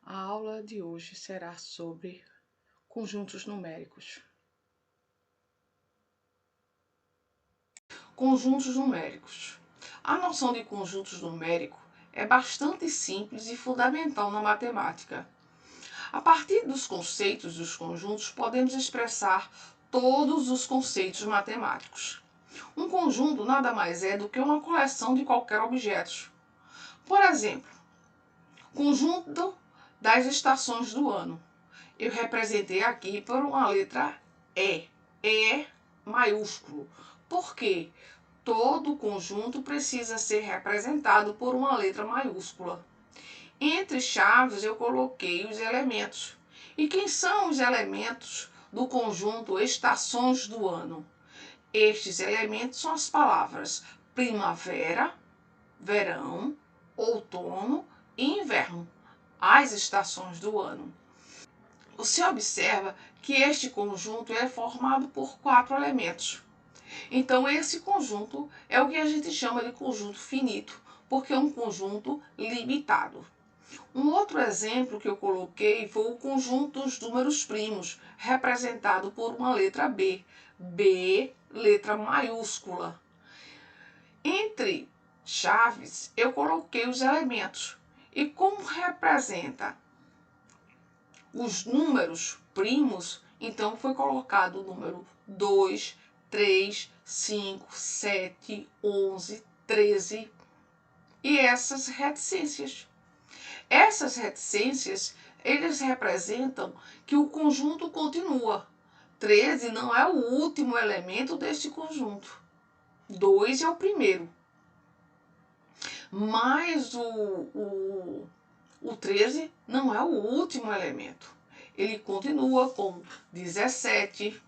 A aula de hoje será sobre conjuntos numéricos. Conjuntos numéricos. A noção de conjuntos numéricos é bastante simples e fundamental na matemática. A partir dos conceitos dos conjuntos, podemos expressar todos os conceitos matemáticos. Um conjunto nada mais é do que uma coleção de qualquer objeto. Por exemplo, conjunto das estações do ano. Eu representei aqui por uma letra E. E maiúsculo. Por quê? Todo conjunto precisa ser representado por uma letra maiúscula. Entre chaves eu coloquei os elementos. E quem são os elementos do conjunto estações do ano? Estes elementos são as palavras primavera, verão, outono e inverno, as estações do ano. Você observa que este conjunto é formado por 4 elementos. Então, esse conjunto é o que a gente chama de conjunto finito, porque é um conjunto limitado. Um outro exemplo que eu coloquei foi o conjunto dos números primos, representado por uma letra B. B, letra maiúscula. Entre chaves, eu coloquei os elementos. E como representa os números primos, então foi colocado o número 2, 3, 5, 7, 11, 13 e essas reticências. Essas reticências, eles representam que o conjunto continua. 13 não é o último elemento deste conjunto. 2 é o primeiro. Mas o 13 não é o último elemento. Ele continua com 17,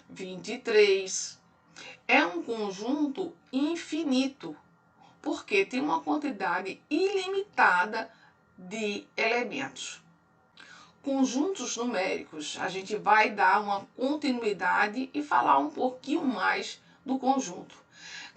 23. É um conjunto infinito, porque tem uma quantidade ilimitada de elementos. Conjuntos numéricos, a gente vai dar uma continuidade e falar um pouquinho mais do conjunto.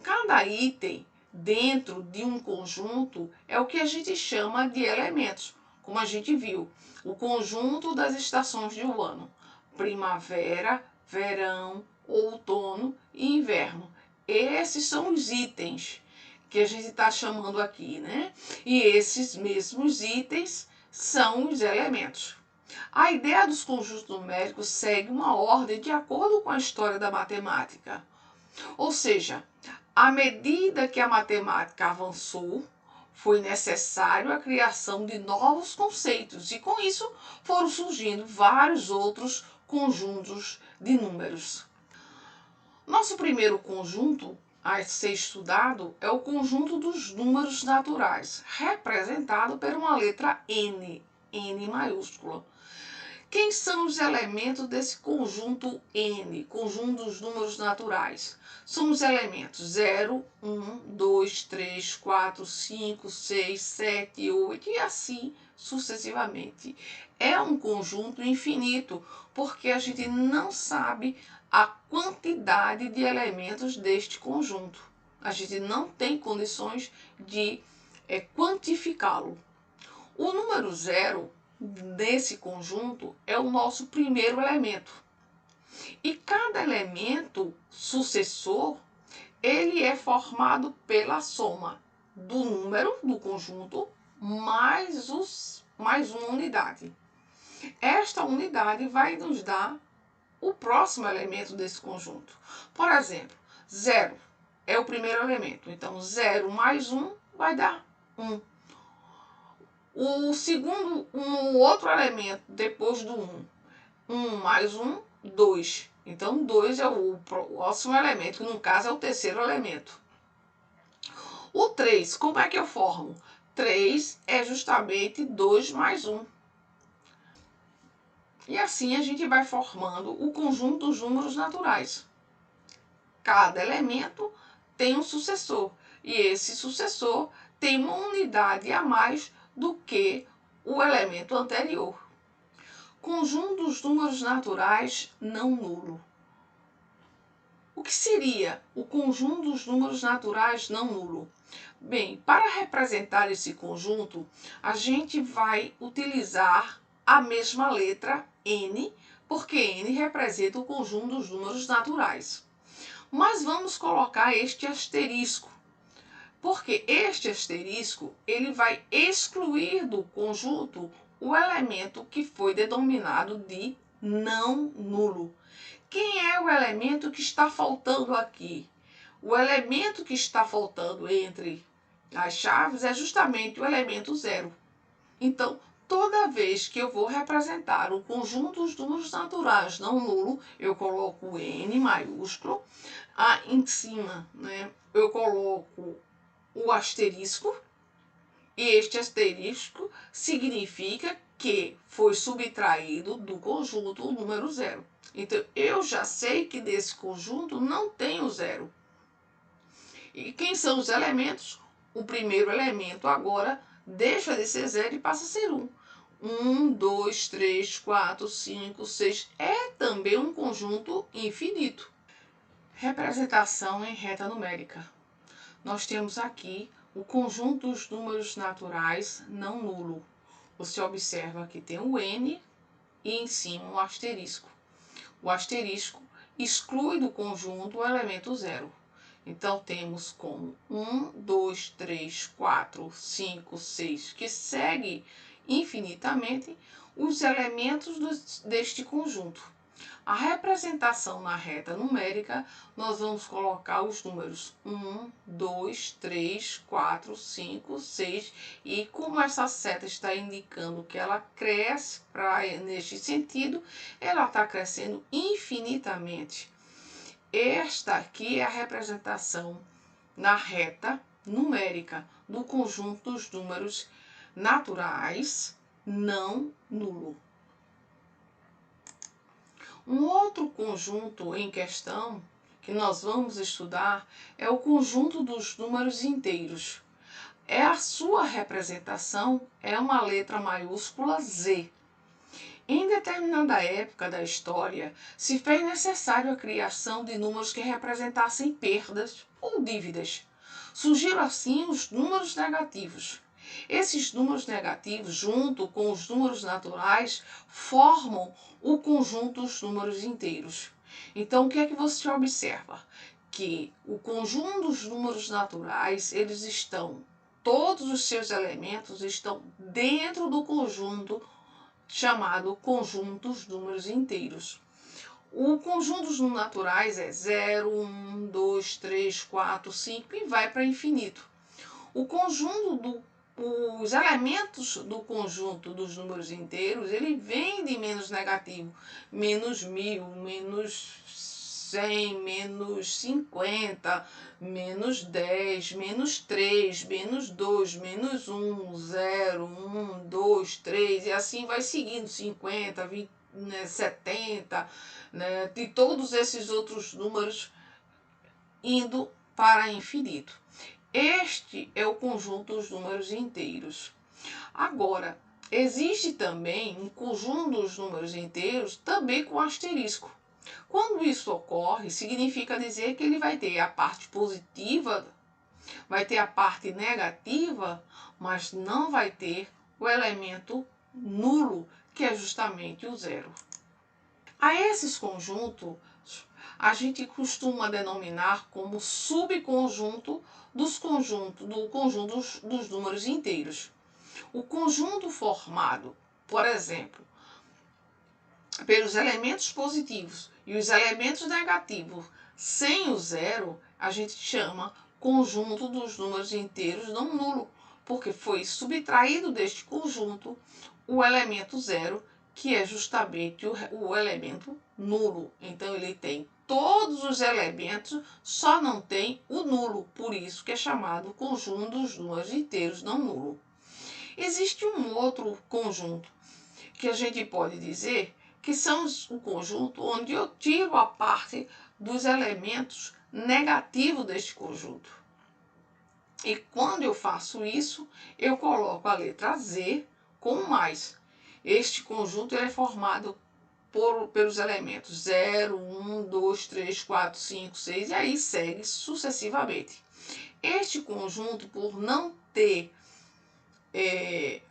Cada item dentro de um conjunto é o que a gente chama de elementos, como a gente viu, o conjunto das estações de um ano, primavera, verão, outono e inverno. Esses são os itens que a gente está chamando aqui, né? E esses mesmos itens são os elementos. A ideia dos conjuntos numéricos segue uma ordem de acordo com a história da matemática. Ou seja, à medida que a matemática avançou, foi necessário a criação de novos conceitos e com isso foram surgindo vários outros conjuntos de números. Nosso primeiro conjunto a ser estudado é o conjunto dos números naturais, representado por uma letra N, N maiúscula. Quem são os elementos desse conjunto N, conjunto dos números naturais? São os elementos 0, 1, 2, 3, 4, 5, 6, 7, 8 e assim sucessivamente. É um conjunto infinito, porque a gente não sabe a quantidade de elementos deste conjunto. A gente não tem condições de quantificá-lo. O número 0 desse conjunto é o nosso primeiro elemento. E cada elemento sucessor, ele é formado pela soma do número do conjunto mais uma unidade. Esta unidade vai nos dar o próximo elemento desse conjunto. Por exemplo, 0 é o primeiro elemento. Então, 0 mais 1 vai dar 1. O outro elemento depois do 1. 1 mais 1, 2. Então, 2 é o próximo elemento, que no caso é o terceiro elemento. O 3, como é que eu formo? 3 é justamente 2 mais 1. E assim a gente vai formando o conjunto dos números naturais. Cada elemento tem um sucessor. E esse sucessor tem uma unidade a mais do que o elemento anterior. Conjunto dos números naturais não nulo. O que seria o conjunto dos números naturais não nulo? Bem, para representar esse conjunto, a gente vai utilizar a mesma letra N, porque N representa o conjunto dos números naturais. Mas vamos colocar este asterisco, porque este asterisco ele vai excluir do conjunto o elemento que foi denominado de não nulo. Quem é o elemento que está faltando aqui? O elemento que está faltando entre as chaves é justamente o elemento zero. Então, toda vez que eu vou representar o conjunto dos números naturais não nulo, eu coloco o N maiúsculo. Em cima, eu coloco o asterisco. E este asterisco significa que foi subtraído do conjunto o número zero. Então, eu já sei que desse conjunto não tem o zero. E quem são os elementos? O primeiro elemento agora deixa de ser zero e passa a ser 1. 1, 2, 3, 4, 5, 6. É também um conjunto infinito. Representação em reta numérica. Nós temos aqui o conjunto dos números naturais não nulo. Você observa que tem o N e em cima o asterisco. O asterisco exclui do conjunto o elemento zero. Então, temos como 1, 2, 3, 4, 5, 6, que segue infinitamente os elementos deste conjunto. A representação na reta numérica, nós vamos colocar os números 1, 2, 3, 4, 5, 6 e como essa seta está indicando que ela cresce neste sentido, ela está crescendo infinitamente. Esta aqui é a representação na reta numérica do conjunto dos números naturais não nulo. Um outro conjunto em questão que nós vamos estudar é o conjunto dos números inteiros. A sua representação é uma letra maiúscula Z. Em determinada época da história, se fez necessário a criação de números que representassem perdas ou dívidas. Surgiram assim os números negativos. Esses números negativos, junto com os números naturais, formam o conjunto dos números inteiros. Então, o que é que você observa? Que o conjunto dos números naturais, todos os seus elementos estão dentro do conjunto chamado conjunto dos números inteiros. O conjunto dos números naturais é 0, 1, 2, 3, 4, 5 e vai para infinito. Os elementos do conjunto dos números inteiros, ele vem de menos negativo, menos 1000, menos 100, menos 50, menos 10, menos 3, menos 2, menos 1, 0, 1, 2, 3, e assim vai seguindo, 50, 20, 70, de todos esses outros números indo para infinito. Este é o conjunto dos números inteiros. Agora, existe também um conjunto dos números inteiros também com asterisco. Quando isso ocorre, significa dizer que ele vai ter a parte positiva, vai ter a parte negativa, mas não vai ter o elemento nulo, que é justamente o zero. A esses conjuntos, a gente costuma denominar como subconjunto do conjunto dos números inteiros. O conjunto formado, por exemplo, pelos elementos positivos e os elementos negativos sem o zero, a gente chama conjunto dos números inteiros não nulo, porque foi subtraído deste conjunto o elemento zero, que é justamente o elemento nulo. Então, ele tem todos os elementos, só não tem o nulo, por isso que é chamado conjunto dos números inteiros não nulo. Existe um outro conjunto que a gente pode dizer que são o conjunto onde eu tiro a parte dos elementos negativos deste conjunto. E quando eu faço isso, eu coloco a letra Z com mais. Este conjunto é formado pelos elementos 0, 1, 2, 3, 4, 5, 6 e aí segue sucessivamente. Este conjunto, por não ter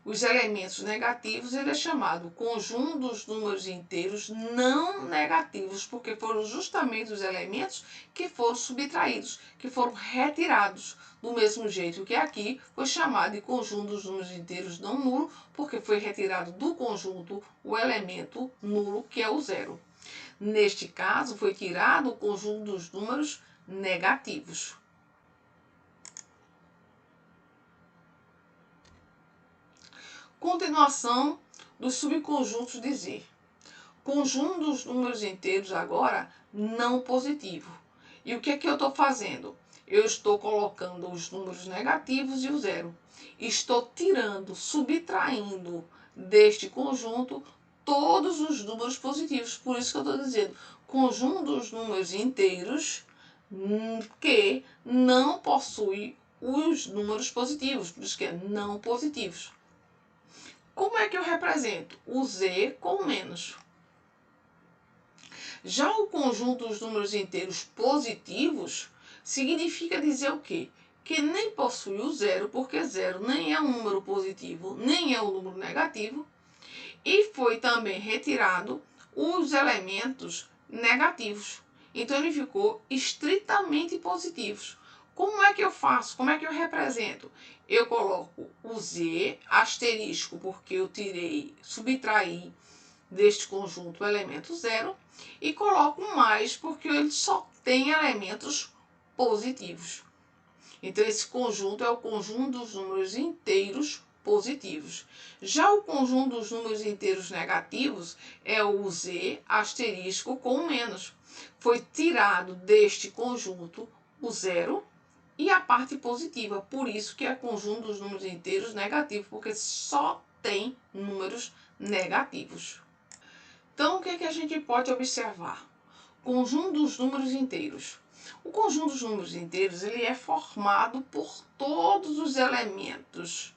os elementos negativos, ele é chamado conjunto dos números inteiros não negativos, porque foram justamente os elementos que foram subtraídos, que foram retirados, do mesmo jeito que aqui foi chamado de conjunto dos números inteiros não nulo, porque foi retirado do conjunto o elemento nulo, que é o zero. Neste caso, foi tirado o conjunto dos números negativos. Continuação dos subconjuntos de Z. Conjunto dos números inteiros agora não positivo. E o que é que eu estou fazendo? Eu estou colocando os números negativos e o zero. Estou tirando, subtraindo deste conjunto todos os números positivos. Por isso que eu estou dizendo conjunto dos números inteiros que não possui os números positivos. Por isso que é não positivos. Como é que eu represento? O Z com menos. Já o conjunto dos números inteiros positivos significa dizer o quê? Que nem possui o zero, porque zero nem é um número positivo, nem é um número negativo. E foi também retirado os elementos negativos. Então ele ficou estritamente positivos. Como é que eu faço? Como é que eu represento? Eu coloco o Z asterisco, porque eu subtraí deste conjunto o elemento zero, e coloco um mais, porque ele só tem elementos positivos. Então esse conjunto é o conjunto dos números inteiros positivos. Já o conjunto dos números inteiros negativos é o Z asterisco com menos. Foi tirado deste conjunto o zero e a parte positiva, por isso que é conjunto dos números inteiros negativos, porque só tem números negativos. Então, o que é que a gente pode observar? Conjunto dos números inteiros. O conjunto dos números inteiros ele é formado por todos os elementos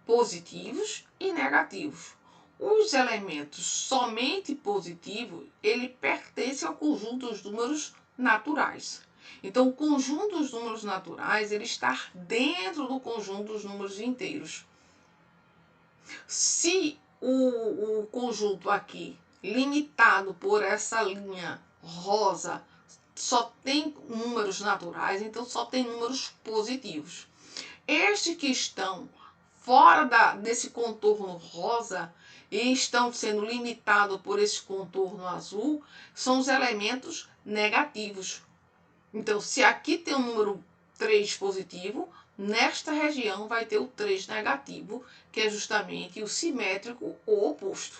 positivos e negativos. Os elementos somente positivos, ele pertence ao conjunto dos números naturais. Então, o conjunto dos números naturais, ele está dentro do conjunto dos números inteiros. Se o conjunto aqui, limitado por essa linha rosa, só tem números naturais, então só tem números positivos. Estes que estão fora desse contorno rosa e estão sendo limitados por esse contorno azul, são os elementos negativos. Então, se aqui tem o número 3 positivo, nesta região vai ter o 3 negativo, que é justamente o simétrico ou oposto.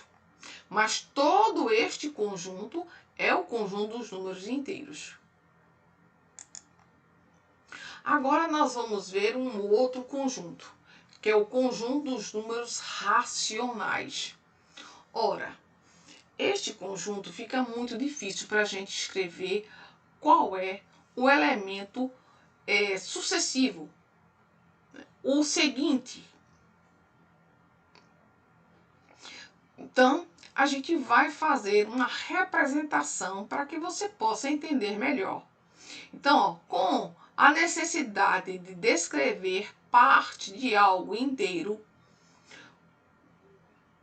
Mas todo este conjunto é o conjunto dos números inteiros. Agora nós vamos ver um outro conjunto, que é o conjunto dos números racionais. Ora, este conjunto fica muito difícil para a gente escrever qual é o elemento sucessivo, o seguinte. Então, a gente vai fazer uma representação para que você possa entender melhor. Então, ó, com a necessidade de descrever parte de algo inteiro,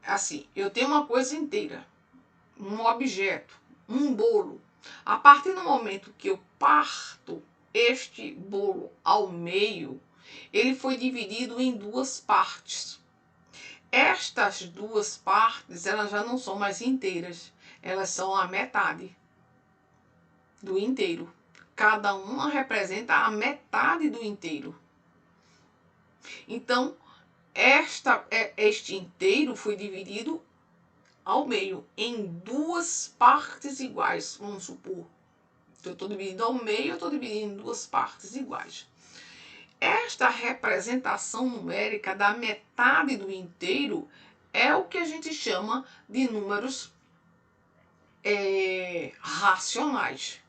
assim, eu tenho uma coisa inteira, um objeto, um bolo. A partir do momento que eu parto este bolo ao meio, ele foi dividido em duas partes. Estas duas partes, elas já não são mais inteiras, elas são a metade do inteiro. Cada uma representa a metade do inteiro. Então, este inteiro foi dividido ao meio, em duas partes iguais, vamos supor. Então, eu estou dividindo ao meio, eu estou dividindo em duas partes iguais. Esta representação numérica da metade do inteiro é o que a gente chama de números racionais.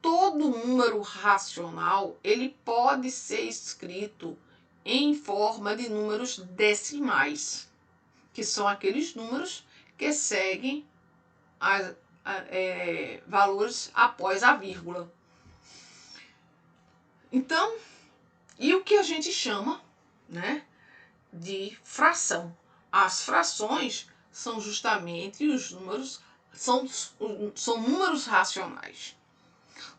Todo número racional, ele pode ser escrito em forma de números decimais, que são aqueles números que seguem valores após a vírgula. Então, e o que a gente chama, né, de fração? As frações são justamente os números, são números racionais.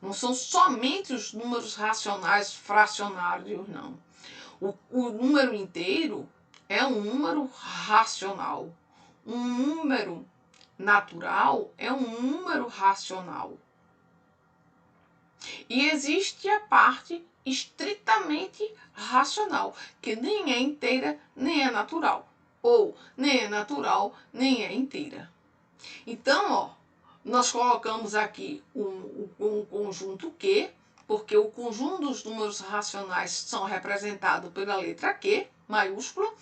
Não são somente os números racionais fracionários, não. O número inteiro é um número racional. Um número natural é um número racional. E existe a parte estritamente racional, que nem é inteira, nem é natural. Ou nem é natural, nem é inteira. Então, ó, nós colocamos aqui um conjunto Q, porque o conjunto dos números racionais são representados pela letra Q, maiúscula,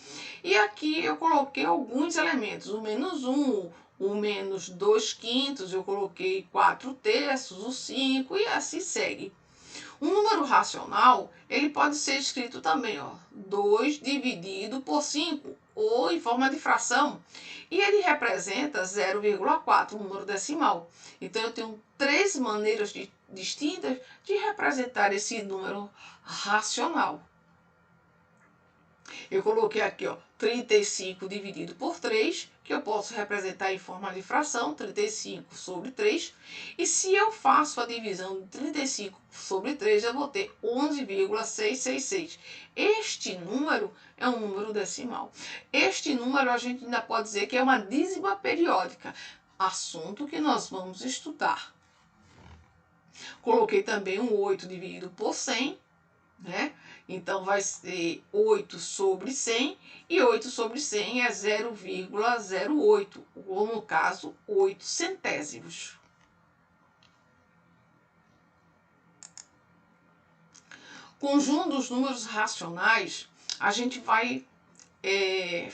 e aqui eu coloquei alguns elementos, o -1, o -2/5, eu coloquei 4/3, o 5 e assim segue. Um número racional, ele pode ser escrito também, ó, 2 dividido por 5, ou em forma de fração. E ele representa 0,4, um número decimal. Então, eu tenho 3 maneiras distintas de representar esse número racional. Eu coloquei aqui, ó, 35 dividido por 3, que eu posso representar em forma de fração, 35 sobre 3. E se eu faço a divisão de 35 sobre 3, eu vou ter 11,666. Este número é um número decimal. Este número a gente ainda pode dizer que é uma dízima periódica, assunto que nós vamos estudar. Coloquei também um 8 dividido por 100, né? Então, vai ser 8 sobre 100, e 8 sobre 100 é 0,08, ou no caso, 8 centésimos. Conjunto dos números racionais, a gente vai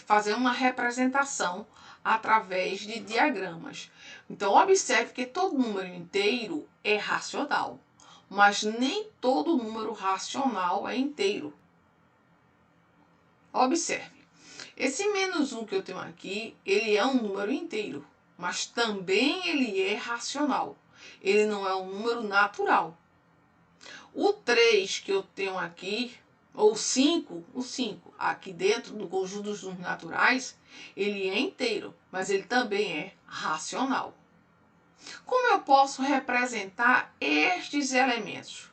fazer uma representação através de diagramas. Então, observe que todo número inteiro é racional, mas nem todo número racional é inteiro. Observe, esse -1 que eu tenho aqui, ele é um número inteiro, mas também ele é racional. Ele não é um número natural. O 3 que eu tenho aqui, ou o 5, aqui dentro do conjunto dos números naturais, ele é inteiro, mas ele também é racional. Como eu posso representar estes elementos?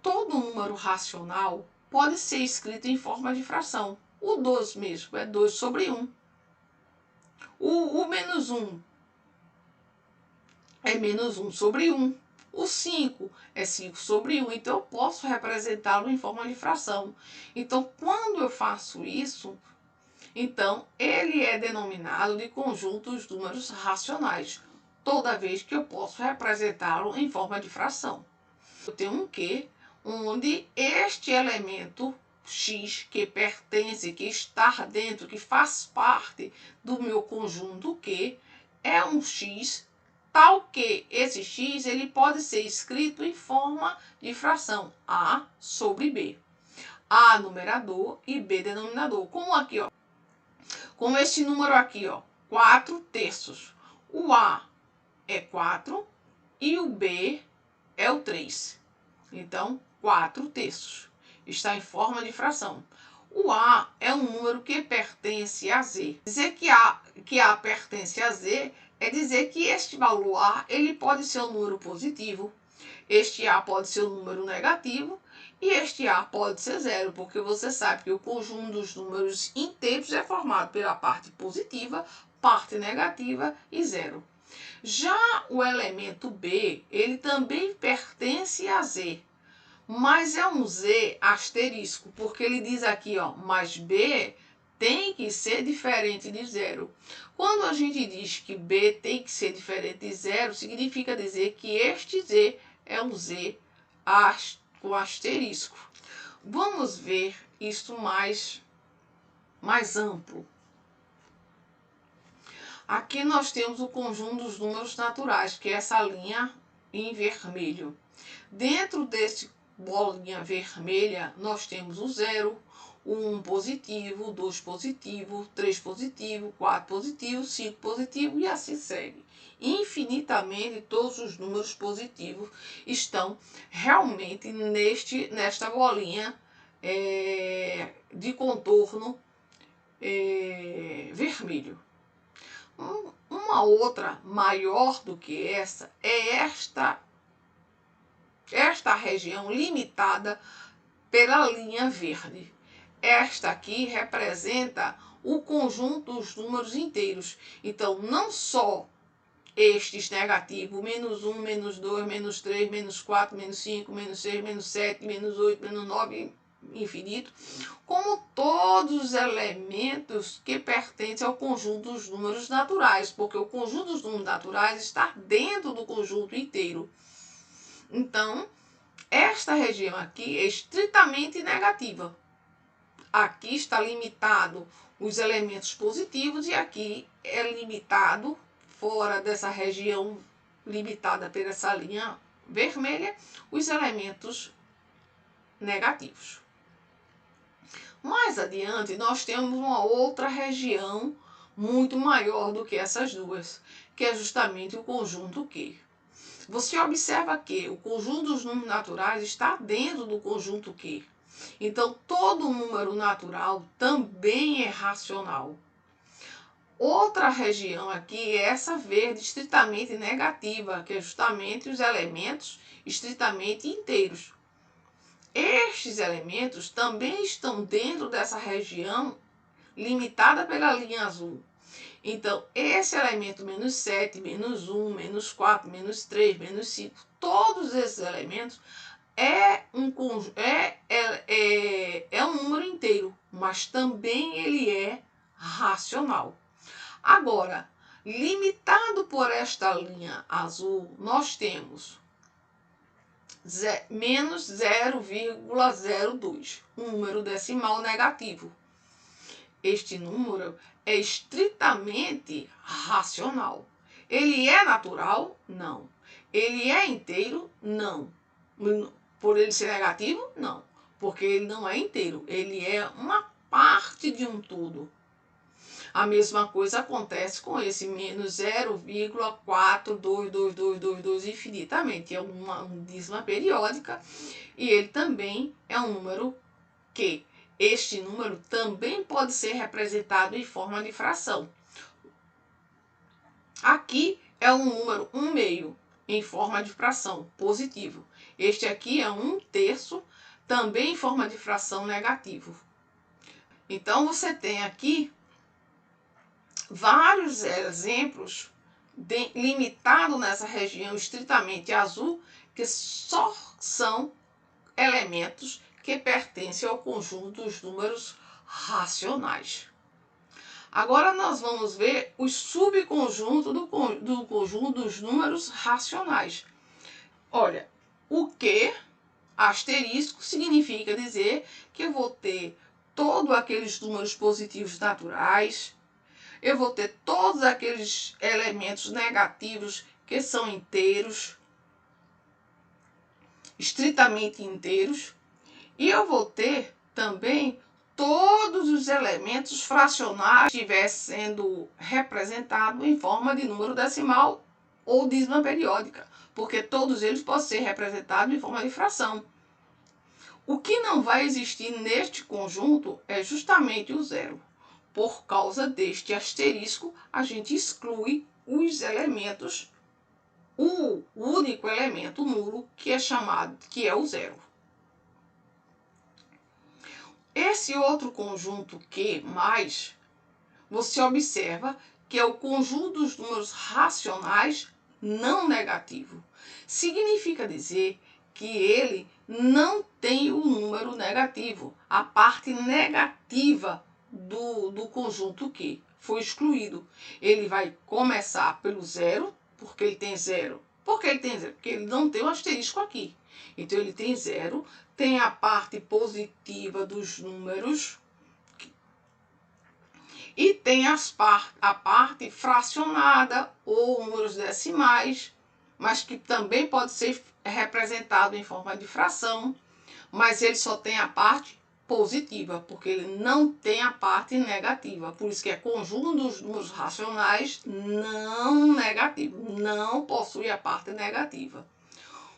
Todo número racional pode ser escrito em forma de fração. O 2 mesmo é 2 sobre 1. O -1 é -1 sobre 1. O 5 é 5 sobre 1. Então, eu posso representá-lo em forma de fração. Então, quando eu faço isso, então ele é denominado de conjunto dos números racionais, toda vez que eu posso representá-lo em forma de fração. Eu tenho um Q, onde este elemento X, que pertence, que está dentro, que faz parte do meu conjunto Q, é um X, tal que esse X ele pode ser escrito em forma de fração, A sobre B. A numerador e B denominador. Como aqui, ó. Como este número aqui, ó, 4/3. O A é 4 e o B é o 3. Então, 4/3. Está em forma de fração. O A é um número que pertence a Z. Dizer que A pertence a Z é dizer que este valor A ele pode ser um número positivo, este A pode ser um número negativo e este A pode ser 0, porque você sabe que o conjunto dos números inteiros é formado pela parte positiva, parte negativa e 0. Já o elemento B, ele também pertence a Z, mas é um Z asterisco, porque ele diz aqui, ó, mas B tem que ser diferente de 0. Quando a gente diz que B tem que ser diferente de 0, significa dizer que este Z é um Z com asterisco. Vamos ver isso mais amplo. Aqui nós temos o conjunto dos números naturais, que é essa linha em vermelho. Dentro desse bolinha vermelha, nós temos o 0, o 1 positivo, o 2 positivo, 3 positivo, 4 positivo, 5 positivo e assim segue. Infinitamente todos os números positivos estão realmente nesta bolinha de contorno vermelho. Uma outra maior do que essa é esta região limitada pela linha verde. Esta aqui representa o conjunto dos números inteiros. Então, não só estes negativos, menos 1, menos 2, menos 3, menos 4, menos 5, menos 6, menos 7, menos 8, menos 9, infinito, como todos os elementos que pertencem ao conjunto dos números naturais, porque o conjunto dos números naturais está dentro do conjunto inteiro. Então, esta região aqui é estritamente negativa. Aqui está limitado os elementos positivos e aqui é limitado, fora dessa região limitada por essa linha vermelha, os elementos negativos. Mais adiante, nós temos uma outra região muito maior do que essas duas, que é justamente o conjunto Q. Você observa que o conjunto dos números naturais está dentro do conjunto Q. Então, todo número natural também é racional. Outra região aqui é essa verde estritamente negativa, que é justamente os elementos estritamente inteiros. Estes elementos também estão dentro dessa região limitada pela linha azul. Então, esse elemento menos 7, menos 1, menos 4, menos 3, menos 5, todos esses elementos é um número inteiro, mas também ele é racional. Agora, limitado por esta linha azul, nós temos menos 0,02, um número decimal negativo. Este número é estritamente racional. Ele é natural? Não. Ele é inteiro? Não. Por ele ser negativo? Não. Porque ele não é inteiro. Ele é uma parte de um todo. A mesma coisa acontece com esse menos 0,42222 infinitamente. É uma dízima periódica e ele também é um número que este número também pode ser representado em forma de fração. Aqui é um número 1/2 em forma de fração positivo. Este aqui é 1/3 também em forma de fração negativo. Então você tem aqui vários exemplos limitados nessa região estritamente azul, que só são elementos que pertencem ao conjunto dos números racionais. Agora nós vamos ver os subconjuntos do conjunto dos números racionais. Olha, o Q asterisco significa dizer que eu vou ter todos aqueles números positivos naturais, eu vou ter todos aqueles elementos negativos que são inteiros, estritamente inteiros, e eu vou ter também todos os elementos fracionais que estiver sendo representado em forma de número decimal ou dízima periódica, porque todos eles podem ser representados em forma de fração. O que não vai existir neste conjunto é justamente o zero. Por causa deste asterisco, a gente exclui os elementos, o único elemento nulo que é o zero. Esse outro conjunto Q+, você observa que é o conjunto dos números racionais não negativo. Significa dizer que ele não tem o número negativo. A parte negativa do conjunto Q foi excluído. Ele vai começar pelo zero, porque ele tem zero. Por que ele tem zero? Porque ele não tem o asterisco aqui. Então ele tem zero, tem a parte positiva dos números e tem a parte fracionada ou números decimais, mas que também pode ser representado em forma de fração, mas ele só tem a parte positiva, porque ele não tem a parte negativa. Por isso que é conjunto dos números racionais não negativo, não possui a parte negativa.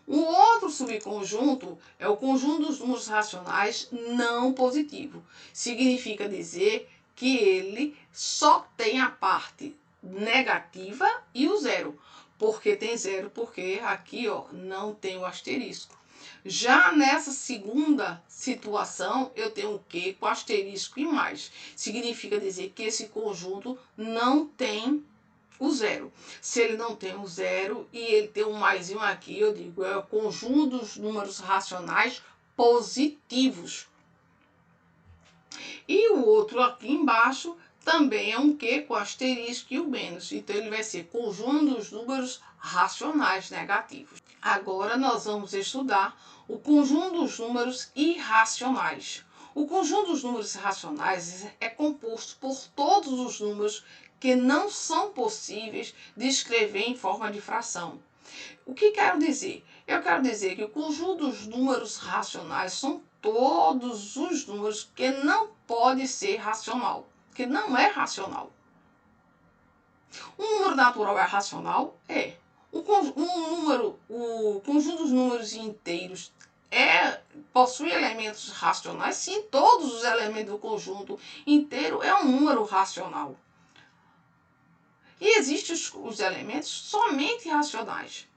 O outro subconjunto é o conjunto dos números racionais não positivo. Significa dizer que ele só tem a parte negativa e o zero. Porque tem zero? Porque aqui ó, não tem o asterisco. Já nessa segunda situação, eu tenho o quê? Com asterisco e mais. Significa dizer que esse conjunto não tem o zero. Se ele não tem o zero e ele tem um maisinho aqui, eu digo, é o conjunto dos números racionais positivos. E o outro aqui embaixo também é um quê? Com asterisco e o menos. Então ele vai ser conjunto dos números racionais negativos. Agora nós vamos estudar o conjunto dos números irracionais. O conjunto dos números racionais é composto por todos os números que não são possíveis de escrever em forma de fração. O que quero dizer? Eu quero dizer que o conjunto dos números racionais são todos os números que não pode ser racional, que não é racional. Um número natural é racional? É. O conjunto dos números inteiros possui elementos racionais? Sim, todos os elementos do conjunto inteiro é um número racional. E existem os elementos somente racionais.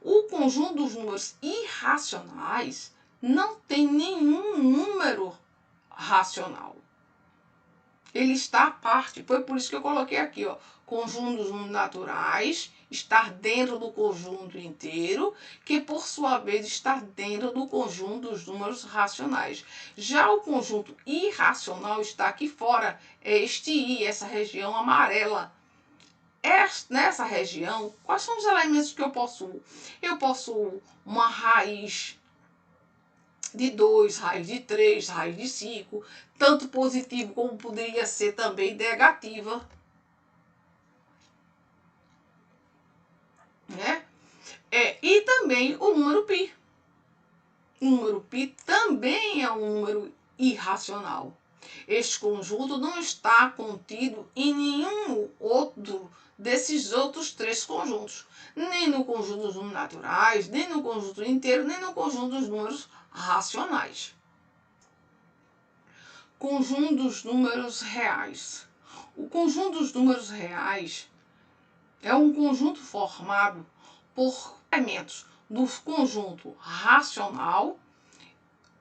O conjunto dos números irracionais não tem nenhum número racional. Ele está à parte. Foi por isso que eu coloquei aqui, ó, conjunto dos números naturais, estar dentro do conjunto inteiro, que por sua vez está dentro do conjunto dos números racionais. Já o conjunto irracional está aqui fora, é este I, essa região amarela. Nessa região, quais são os elementos que eu possuo? Eu possuo uma raiz de 2, raiz de 3, raiz de 5, tanto positivo como poderia ser também negativa. Né? E também o número π. O número π também é um número irracional. Este conjunto não está contido em nenhum outro desses outros três conjuntos. Nem no conjunto dos números naturais, nem no conjunto inteiro, nem no conjunto dos números racionais. Conjunto dos números reais. O conjunto dos números reais é um conjunto formado por elementos do conjunto racional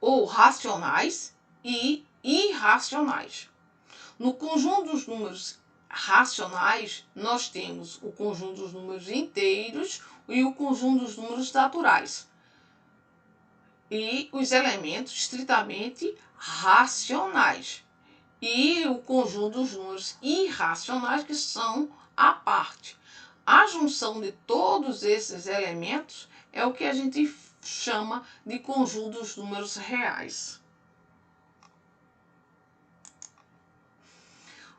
ou racionais e irracionais. No conjunto dos números racionais, nós temos o conjunto dos números inteiros e o conjunto dos números naturais. E os elementos estritamente racionais. E o conjunto dos números irracionais, que são à parte. A junção de todos esses elementos é o que a gente chama de conjunto dos números reais.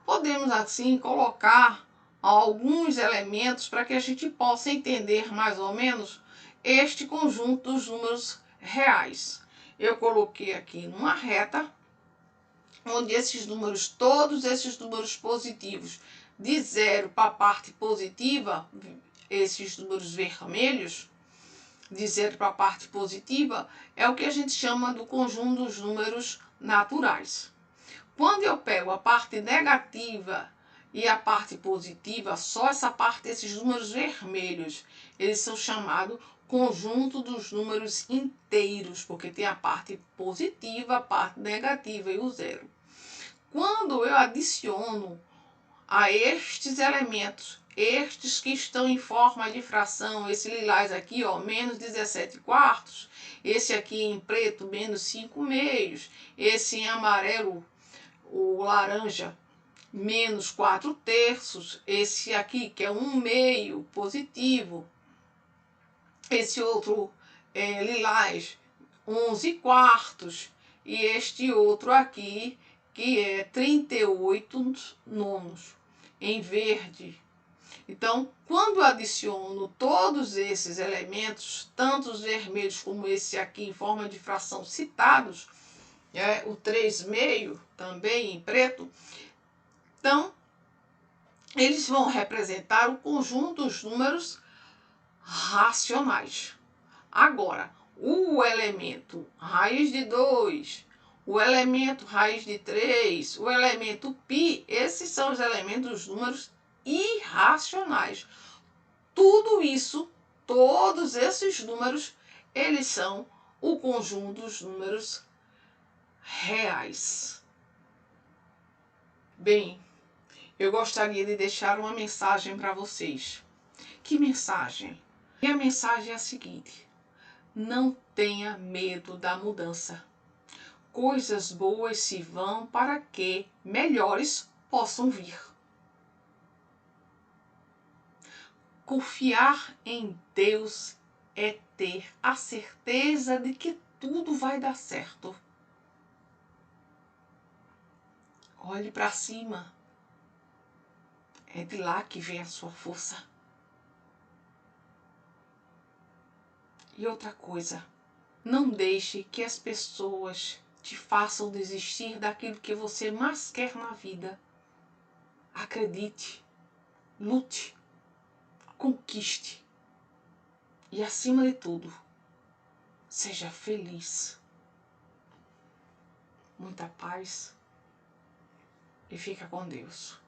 Podemos assim colocar alguns elementos para que a gente possa entender mais ou menos este conjunto dos números reais. Eu coloquei aqui numa reta, onde esses números, todos esses números positivos, de 0 para a parte positiva, esses números vermelhos, de 0 para a parte positiva, é o que a gente chama do conjunto dos números naturais. Quando eu pego a parte negativa e a parte positiva, só essa parte, esses números vermelhos, eles são chamados conjunto dos números inteiros, porque tem a parte positiva, a parte negativa e o zero. Quando eu adiciono a estes elementos, estes que estão em forma de fração, esse lilás aqui, ó, menos 17 quartos, esse aqui em preto, menos 5 meios, esse em amarelo, o laranja, menos 4 terços, esse aqui que é 1 meio positivo, esse outro lilás, 11 quartos, e este outro aqui que é 38 nonos, em verde. Então, quando eu adiciono todos esses elementos, tanto os vermelhos como esse aqui em forma de fração citados, o 3,5 também em preto. Então, eles vão representar o conjunto dos números racionais. Agora, o elemento raiz de 2, o elemento raiz de 3, o elemento π, esses são os elementos dos números irracionais. Tudo isso, todos esses números, eles são o conjunto dos números reais. Bem, eu gostaria de deixar uma mensagem para vocês. Que mensagem? E a mensagem é a seguinte: não tenha medo da mudança. Coisas boas se vão para que melhores possam vir. Confiar em Deus é ter a certeza de que tudo vai dar certo. Olhe para cima. É de lá que vem a sua força. E outra coisa, não deixe que as pessoas te façam desistir daquilo que você mais quer na vida. Acredite, lute, conquiste e, acima de tudo, seja feliz. Muita paz e fica com Deus.